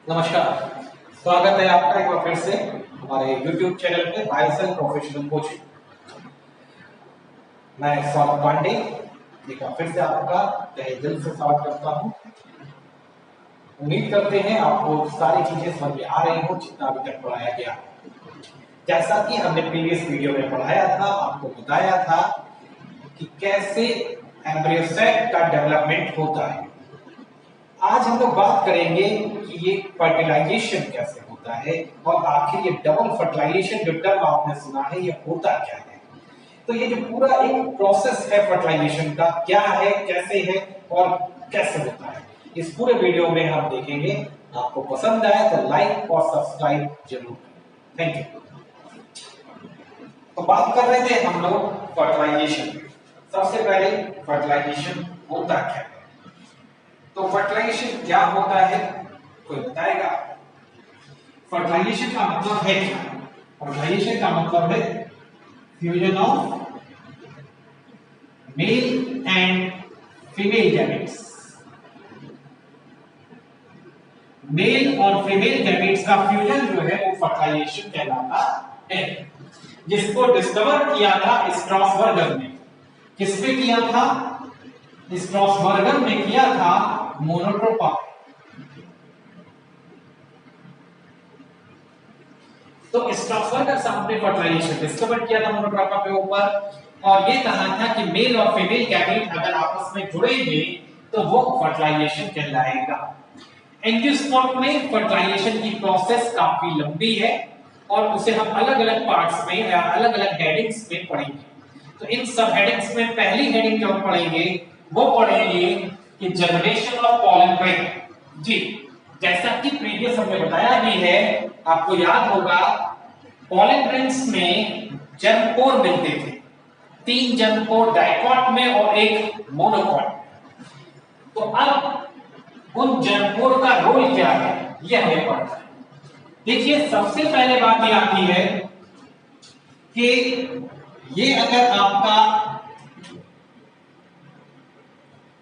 नमस्कार, स्वागत है आपका एक बार फिर से हमारे YouTube चैनल पे बायसल प्रोफेशनल कोचिंग। मैं सौरभ पांडे एक बार फिर से आपका तहे दिल से स्वागत करता हूँ। उम्मीद करते हैं आपको सारी चीजें समझ में आ रही हो जितना अभी तक पढ़ाया गया। जैसा कि हमने प्रीवियस वीडियो में पढ़ाया था, आपको बताया था कि कैसे एम्ब्रियो सेक का डेवलपमेंट होता है। आज हम लोग बात करेंगे कि ये फर्टिलाइजेशन कैसे होता है और आखिर ये डबल फर्टिलाइजेशन जो टर्म आपने सुना है ये होता क्या है। तो ये जो पूरा एक प्रोसेस है फर्टिलाइजेशन का, क्या है, कैसे है और कैसे होता है, इस पूरे वीडियो में हम देखेंगे। आपको पसंद आए तो लाइक और सब्सक्राइब जरूर करें। Thank you. तो बात कर रहे थे हम लोग फर्टिलाइजेशन। सबसे पहले फर्टिलाइजेशन होता क्या है। तो फर्टिलाइजेशन क्या होता है, कोई बताएगा? फर्टिलाइजेशन का मतलब है क्या? फर्टिलाइजेशन का मतलब है fusion of male and female gametes. Male और फीमेल गैमेट्स का फ्यूजन जो है वो फर्टिलाइजेशन कहलाता है, जिसको डिस्कवर किया था स्ट्रॉसबर्गर ने। किसने किया था? स्ट्रॉसबर्गर ने किया था मोनोट्रोपा। तो स्ट्रॉसबर्गर साहब ने फर्टिलाइजेशन डिस्कवर किया था मोनोट्रोपा के ऊपर, और ये कहा था कि मेल और फीमेल गैमेट अगर आपस में जुड़ेंगे तो वो फर्टिलाइजेशन कहलाएगा। एंजियोस्पर्म में फर्टिलाइजेशन की प्रोसेस काफी लंबी है और उसे हम अलग-अलग पार्ट्स में या अलग-अलग हेडिंग्स में पढ़ेंगे। तो इन सब हेडिंग्स में पहली हेडिंग जो हम पढ़ेंगे वो पढ़ेंगे कि जनरेशन ऑफ पॉलन ग्रेन। जी, जैसा कि प्रीवियस हमने बताया भी है, आपको याद होगा पॉलन ग्रेन्स में जर्मपोर मिलते थे, 3 जर्मपोर डाइकॉट में और एक मोनोकॉट। तो अब उन जर्मपोर का रोल क्या है यह हमें पढ़ना है। देखिए, सबसे पहले बात ये आती है कि ये अगर आपका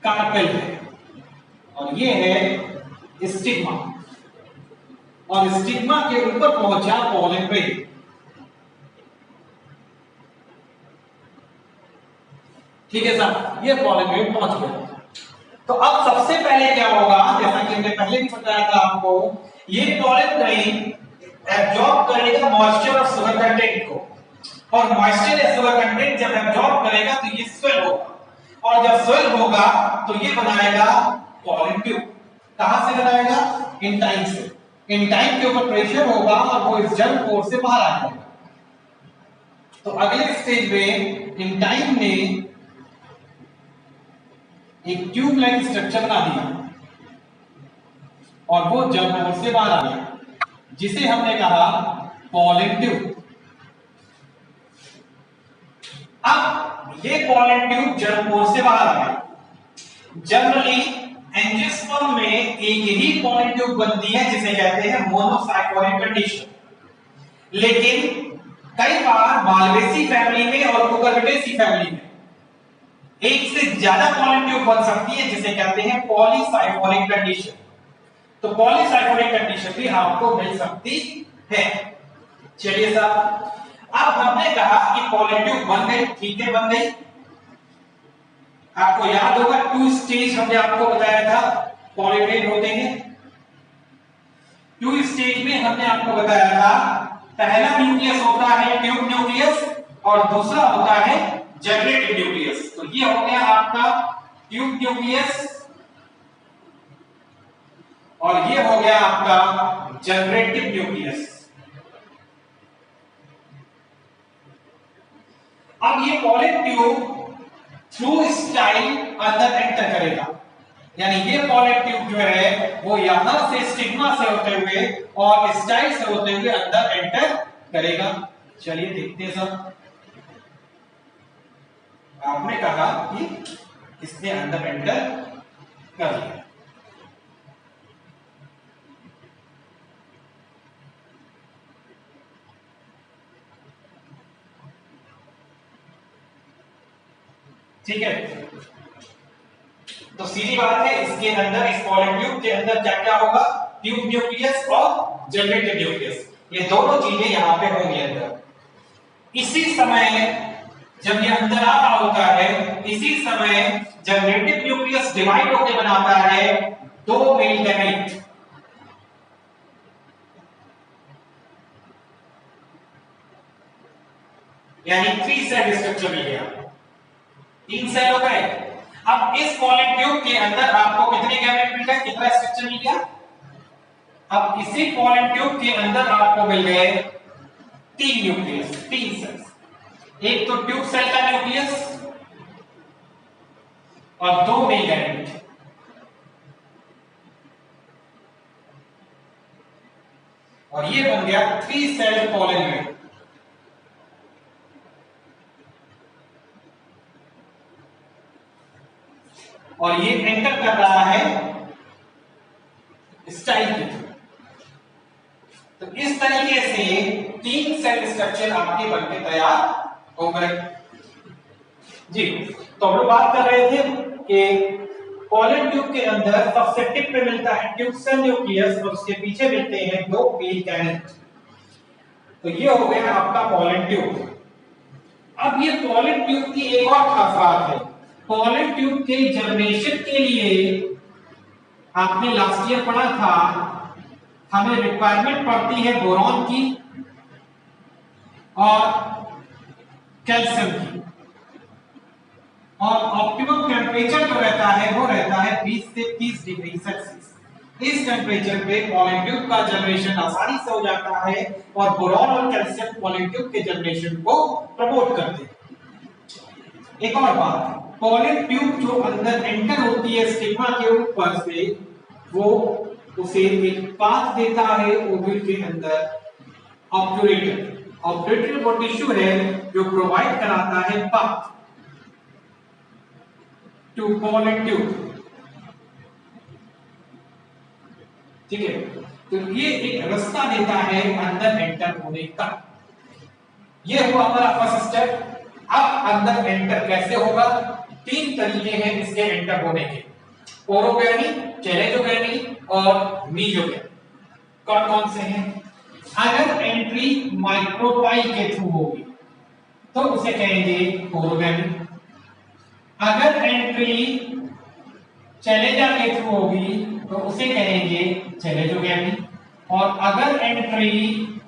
कार्पेल है और ये है स्टिग्मा, और स्टिग्मा के ऊपर पहुंचा पॉलन ग्रेन। ठीक है साहब, ये पॉलन ग्रेन पहुंच गया। तो अब सबसे पहले क्या होगा, जैसा कि हमने पहले भी बताया था आपको, ये पॉलन ग्रेन एब्जॉर्ब करेगा मॉइस्चर और शुगर कंटेंट को, और मॉइस्चर या शुगर कंटेंट जब एब्जॉर्ब करेगा तो ये स्वेल होगा, और जब स्वेल होगा तो ये बनाएगा पॉलन ट्यूब। कहां से बनाएगा? इंटाइन से। इंटाइन के ऊपर प्रेशर होगा और वो इस जर्म पोर से बाहर आ जाएगा। तो अगले स्टेज में इंटाइन ने एक ट्यूब लाइक स्ट्रक्चर बना दिया और वो जर्म पोर से बाहर आ गया, जिसे हमने कहा पॉलन ट्यूब। अब ये पॉलन ट्यूब जर्म पोर से बाहर आ गया। जनरली एंजियोस्पर्म में एक ही पॉलन ट्यूब बनती है जिसे कहते हैं मोनोसाइकोरिक कंडीशन, लेकिन कई बार मालवेसी फैमिली में और कुकुरबिटेसी फैमिली में एक से ज्यादा पॉलन ट्यूब बन सकती है जिसे कहते हैं पॉलीसाइकोरिक कंडीशन। तो पॉलीसाइकोरिक कंडीशन भी आपको मिल सकती है। चलिए साहब, अब हमने कहा कि पॉलन ट्यूब बन गई, ठीक है, बन गई। आपको याद होगा 2 स्टेज हमने आपको बताया था पॉलन ग्रेन होते हैं। 2 स्टेज में हमने आपको बताया था पहला न्यूक्लियस होता है ट्यूब न्यूक्लियस और दूसरा होता है जनरेटिव न्यूक्लियस। तो ये हो गया आपका ट्यूब न्यूक्लियस और ये हो गया आपका जनरेटिव न्यूक्लियस। अब ये पॉलन ट्यूब थ्रू स्टाइल अंदर एंटर करेगा, यानी ये पॉलन ट्यूब जो है वो यहां से स्टिग्मा से होते हुए और स्टाइल से होते हुए अंदर एंटर करेगा। चलिए देखते हैं सब। आपने कहा कि इसने अंदर एंटर कर लिया। ठीक है, तो सीधी बात है, इसके अंदर इस पॉलन ट्यूब के अंदर क्या क्या होगा? ट्यूब न्यूक्लियस और जनरेटिव न्यूक्लियस, ये दोनों चीजें यहाँ पे होंगी अंदर। इसी समय जब ये अंदर आ रहा होता है, इसी समय जनरेटिव न्यूक्लियस डिवाइड होकर बनाता है दो मेल गैमेट, यानी 3 सेल स्ट्रक्चर मिल गया, 3 सेल हो गए। अब इस पॉलन ट्यूब के अंदर आपको कितने गैमेट मिल गए, कितना स्ट्रक्चर मिल गया? अब इसी पॉलन ट्यूब के अंदर आपको मिल गए 3 न्यूक्लियस, 3 सेल्स। एक तो ट्यूब सेल का न्यूक्लियस और 2 मेल गैमेट। और ये बन गया 3 सेल पॉलन ट्यूब। और ये एंटर कर रहा है स्टाइल के थ्रू। तो इस तरीके से 3 सेल स्ट्रक्चर आपके बनके तैयार हो गए जी। तो हम लोग बात कर रहे थे कि पॉलन ट्यूब के अंदर सबसे टिप पे मिलता है ट्यूब सेल न्यूक्लियस और उसके पीछे मिलते हैं 2 मेल गैमेट। तो ये हो गया आपका पॉलन ट्यूब। अब ये पॉलन ट्यूब की एक और खास बात है, पॉलन ट्यूब के जर्मिनेशन के लिए आपने लास्ट ईयर पढ़ा था, हमें रिक्वायरमेंट पड़ती है बोरॉन की और कैल्शियम की, और ऑप्टिमम टेम्परेचर जो रहता है वो रहता है 20 से 30 डिग्री सेल्सियस। इस टेम्परेचर पे पॉलन ट्यूब का जर्मिनेशन आसानी से हो जाता है और बोरॉन और कैल्शियम पॉलन ट्यूब के जर्मिनेशन को प्रमोट करते हैं। एक और बात, पॉलन ट्यूब जो अंदर एंटर होती है स्टिग्मा के ऊपर से, वो उसे एक पाथ देता है ओव्यूल के अंदर ऑब्ट्यूरेटर। ऑब्ट्यूरेटर वो टिश्यू है जो प्रोवाइड कराता है पाथ टू पॉलन ट्यूब, ठीक है। तो ये एक रास्ता देता है अंदर एंटर होने का। ये हुआ हमारा फर्स्ट स्टेप। अब अंदर एंटर कैसे होगा? 3 तरीके हैं इसके एंटर होने के, ओरोगैमी, चैलेंजोगैमी और मीजोगैमी। कौन कौन से हैं? अगर एंट्री माइक्रोपाइल के थ्रू होगी तो उसे कहेंगे ओरोगैमी। अगर एंट्री चैलेंजा के थ्रू होगी तो उसे कहेंगे चैलेंजोगैमी। और अगर एंट्री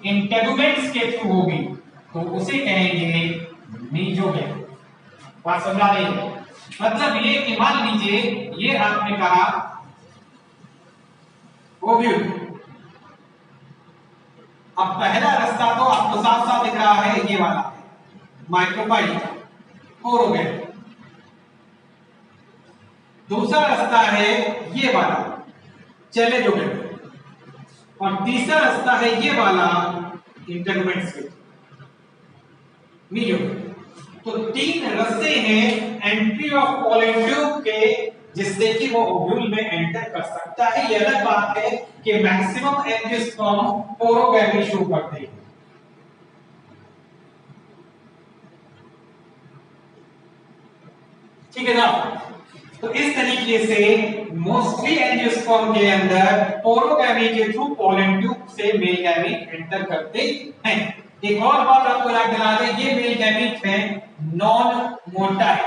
इंटेगुमेंट्स के थ्रू होगी तो उसे कहेंगे मीजोगैमी। बात समझा रही है? मतलब ये कि मान लीजिए ये आपने कहा ओव्यूल, अब पहला रास्ता तो आपको साफ साफ दिख रहा है, ये वाला माइक्रोपाइल ओरोगैमी। दूसरा रास्ता है ये वाला चैलेंजोगैमी, और तीसरा रास्ता है ये वाला इंटेगुमेंट्स के मीजोगैमी। तो 3 रास्ते हैं एंट्री ऑफ पॉलन ट्यूब के, जिससे कि वो ओव्यूल में एंटर कर सकता है। ये अलग बात है कि मैक्सिमम एंजियोस्पर्म ओरोगैमी शो करते हैं। ठीक है ना? तो इस तरीके से मोस्टली एंजियोस्पर्म के अंदर ओरोगैमी के थ्रू पॉलन ट्यूब से मेल गैमेट एंटर करते हैं। एक और बात आपको याद दिला दें, ये मेल गैमेट है नॉन मोटाइल।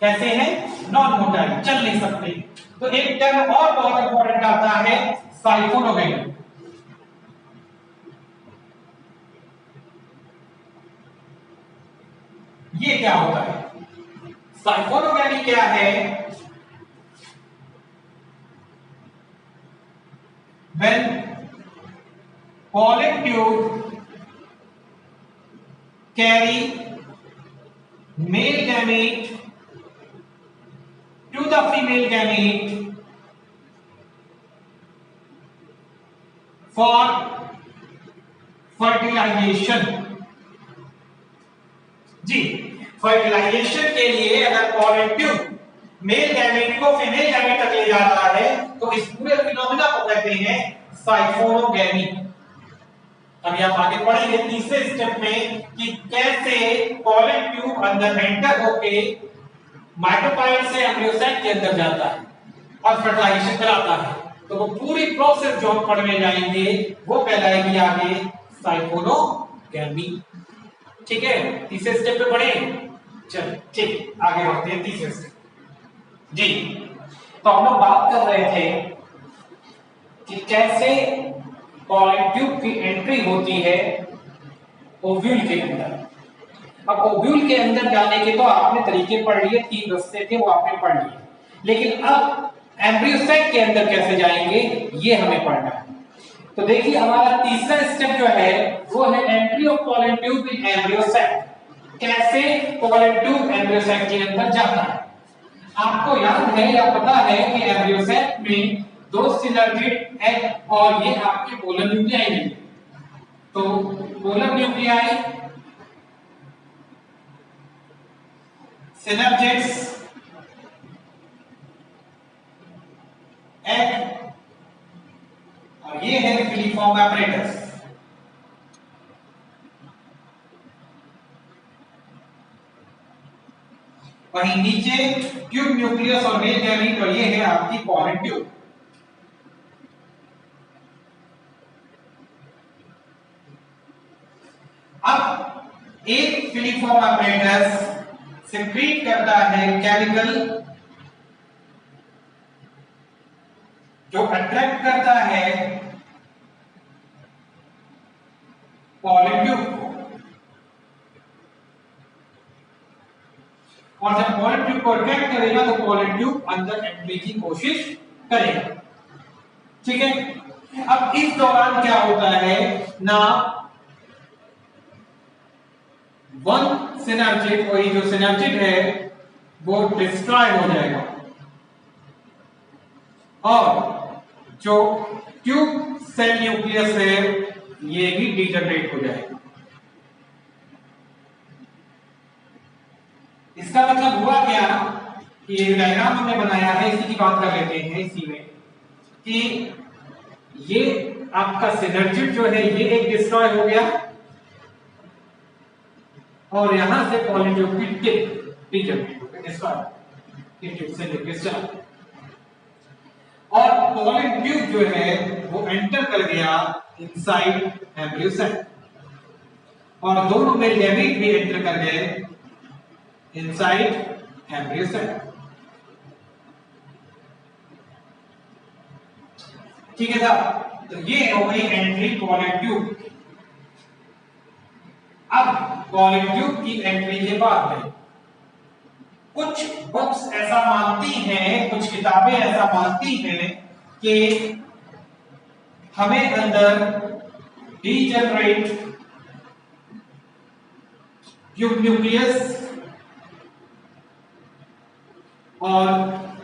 कैसे हैं? नॉन मोटाइल, चल नहीं सकते। तो एक टर्म और बहुत इंपॉर्टेंट आता है साइफोनोगैमी। ये क्या होता है? साइफोनोगैमी क्या है? When pollen tube carry male gamete to the female gamete for fertilization। जी, फर्टिलाइजेशन के लिए अगर पॉलन ट्यूब मेल गैमेट को फीमेल गैमेट तक ले जा रहा है तो इस पूरे फिनोमेना को कहते हैं साइफोनोगैमी। अभी आप आगे पढ़ेंगे तीसरे स्टेप में कि कैसे पॉलन ट्यूब अंदर एंटर होके माइटोपाइल से एम्ब्रियोसाइट के अंदर जाता है और फर्टिलाइजेशन कराता है। तो वो पूरी प्रोसेस जो हम पढ़ने जाएंगे वो कहलाएगी आगे साइक्लोगैमी। ठीक है, तीसरे स्टेप पे बढ़े। चल ठीक, आगे बढ़ते हैं तीसरे स्टेप जी। तो हम लोग बात कर रहे थे कि कैसे पॉलन ट्यूब की एंट्री होती है ओव्यूल के अंदर। अब ओव्यूल के अंदर जाने के तो आपने तरीके पढ़ लिए, 3 रास्ते थे वो आपने पढ़ लिए, लेकिन अब एम्ब्रियो सैक के अंदर कैसे जाएंगे ये हमें पढ़ना है। तो देखिए हमारा तीसरा स्टेप जो है वो है entry of pollen tube in embryo sac. कैसे पॉलन ट्यूब एम्ब्रियो सैक के अंदर जाता है। आपको याद है या पता है कि एम्ब्रियो सैक में 2 सिनर्जिड एग और ये आपके पोलर न्यूक्लियाई हैं। तो पोलर न्यूक्लियाई सिनर्जिड्स एग और ये है फिलीफॉर्म एपरेटस। वहीं नीचे ट्यूब न्यूक्लियस और मेल गैमीट और ये है आपकी पॉलन ट्यूब। अब एक फिलीफॉर्म एपरेटस सिक्रीट करता है केमिकल जो अट्रैक्ट करता है पॉलन ट्यूब को, और जब पॉलन ट्यूब को अट्रैक्ट करेगा तो पॉलन ट्यूब अंदर एंट्री की कोशिश करेगा। ठीक है, अब इस दौरान क्या होता है ना, वन सिनर्जिड, वही जो सिनर्जिड है वो डिस्ट्रॉय हो जाएगा और जो ट्यूब सेल न्यूक्लियस है ये भी डिजनरेट हो जाएगा। इसका मतलब हुआ क्या कि ये डायग्राम हमने बनाया है, इसी की बात कर लेते हैं इसी में, कि ये आपका सिनर्जिड जो है ये एक डिस्ट्रॉय हो गया और यहां से पॉलन ट्यूब की टिप डिजनरेट हो गई, डिस्ट्रॉय ट्यूब से न्यूक्लियस चला और पॉलन ट्यूब जो है वो एंटर कर गया इनसाइड एम्ब्रियो सैक और दोनों मेल गैमीट भी एंटर कर गए इनसाइड एम्ब्रियो सैक। ठीक है साहब, तो ये हो गई एंट्री पॉलन ट्यूब। अब पॉलन ट्यूब की एंट्री के बाद में कुछ बुक्स ऐसा मानती हैं, कुछ किताबें ऐसा मानती हैं कि हमें अंदर डीजनरेट ट्यूब न्यूक्लियस और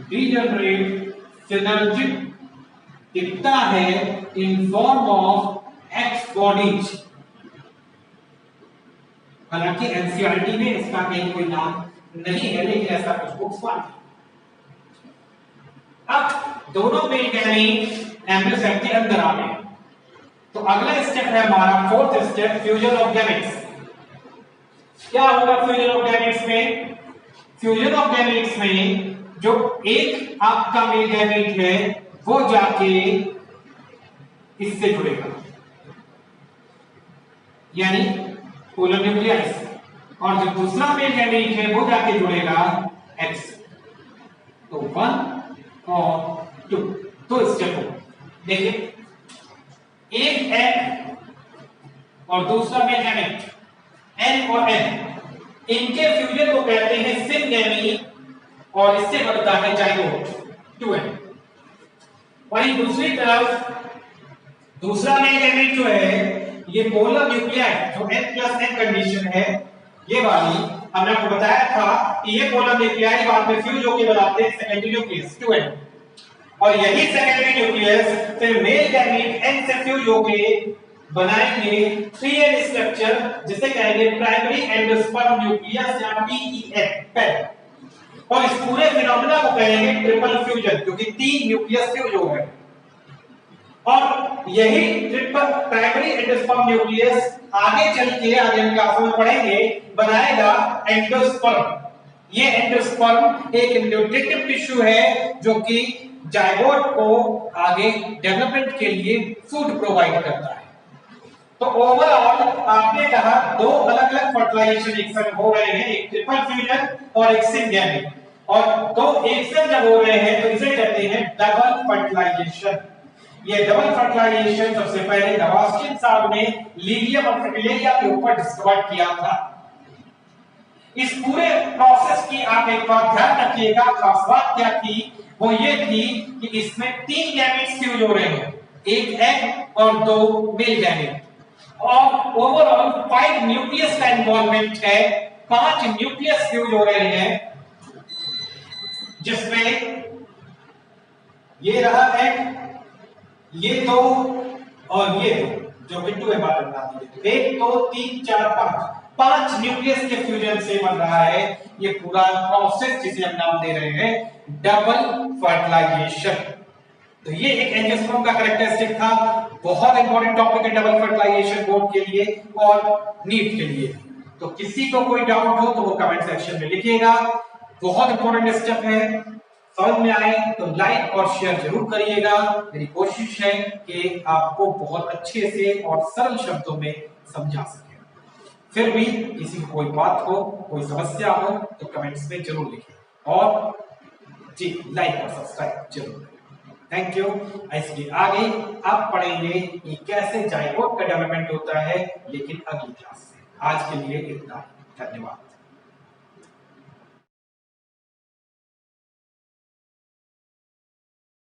डीजनरेट सिनर्जिड दिखता है in form of x bodies. हालांकि एनसीईआरटी में इसका कहीं कोई नाम नहीं है, लेकिन ऐसा कुछ बुक्स मानती। अब दोनों मेल गैमीट एम्ब्रियो सैक के अंदर आ गए, तो अगला स्टेप है हमारा fourth step, fusion of gametes. क्या होगा फ्यूजन ऑफ गैमेट्स में? फ्यूजन ऑफ गैमेट्स में जो एक आपका मेल गैमीट है वो जाके इससे जुड़ेगा, यानी पोलर न्यूक्लियस, और जो दूसरा मेल गैमीट है वो जाके जुड़ेगा एक्स। तो 1 और 2 दो स्टेप हो। देखिए, एक एन और दूसरा मेल गैमीट एन और एन, इनके फ्यूजन को कहते हैं सिनगैमी और इससे बनता है जाइगोट 2n। वहीं दूसरी तरफ दूसरा मेल गैमीट जो है ये पोलर न्यूक्लियाई जो n+n कंडीशन है, ये वाली हमने आपको बताया था कि ये पोलर न्यूक्लियाई बाद में फ्यूज होकर बनाते हैं सेकेंडरी न्यूक्लियस 2n, और यही सेकेंडरी न्यूक्लियस फिर मेल गैमीट n से फ्यूज होकर बनाएंगे 3n स्ट्रक्चर जिसे कहेंगे प्राइमरी एंडोस्पर्म न्यूक्लियस या PEN। और इस पूरे फिनोमेना को कहेंगे ट्रिपल फ्यूजन, क्योंकि 3 न्यूक्लियस फ्यूज हो गए। और यही ट्रिपल प्राइमरी एंडोस्पर्म न्यूक्लियस आगे चल के आगे हम क्लासों में पढ़ेंगे बनाएगा एंडोस्पर्म। ये एंडोस्पर्म एक न्यूट्रिटिव टिश्यू है जो कि जायगोट को आगे डेवलपमेंट के लिए फूड प्रोवाइड करता है। तो ओवरऑल आपने कहा दो अलग अलग फर्टिलाइजेशन एक साथ हो रहे हैं, एक ट्रिपल फ्यूजन और एक सिंगेमिक, और दो एक साथ जब हो रहे हैं तो इसे कहते हैं डबल फर्टिलाइजेशन। ये डबल फर्टिलाइजेशन सबसे पहले नवास्किन साहब ने लीलियम और फ्रिटिलिया के ऊपर डिस्कवर किया था। इस पूरे प्रोसेस की आप एक बात ध्यान रखिएगा, खास बात क्या थी, वो ये थी कि इसमें 3 गैमेट्स फ्यूज हो रहे हैं, एक एग और 2 मेल गैमेट, और ओवरऑल 5 न्यूक्लियस का इन्वॉल्वमेंट है, 5 न्यूक्लियस फ्यूज हो रहे हैं, जिसमें ये रहा एग, ये 2 और ये 2 जो बिट्टू है बात बता दीजिए, 1 2 3 4 5 न्यूक्लियस के फ्यूजन से बन रहा है ये पूरा प्रोसेस, जिसे हम नाम दे रहे हैं डबल फर्टिलाइजेशन। तो ये एक एंजियोस्पर्म का कैरेक्टरिस्टिक था, बहुत इंपॉर्टेंट टॉपिक है डबल फर्टिलाइजेशन बोर्ड के लिए और नीट के लिए। तो किसी को कोई डाउट हो तो वो कमेंट सेक्शन में लिखिएगा, बहुत इंपॉर्टेंट स्टेप है, समझ में आए तो लाइक और शेयर जरूर करिएगा। मेरी कोशिश है कि आपको बहुत अच्छे से और सरल शब्दों में समझा सके। फिर भी किसी को कोई बात हो, कोई समस्या हो तो कमेंट्स में जरूर लिखें और जी लाइक और सब्सक्राइब जरूर करें। Thank you. इसके आगे आप पढ़ेंगे कि कैसे जायगोट का डेवलपमेंट होता है, लेकिन अगली क्लास से। आज के लिए इतना ही, धन्यवाद।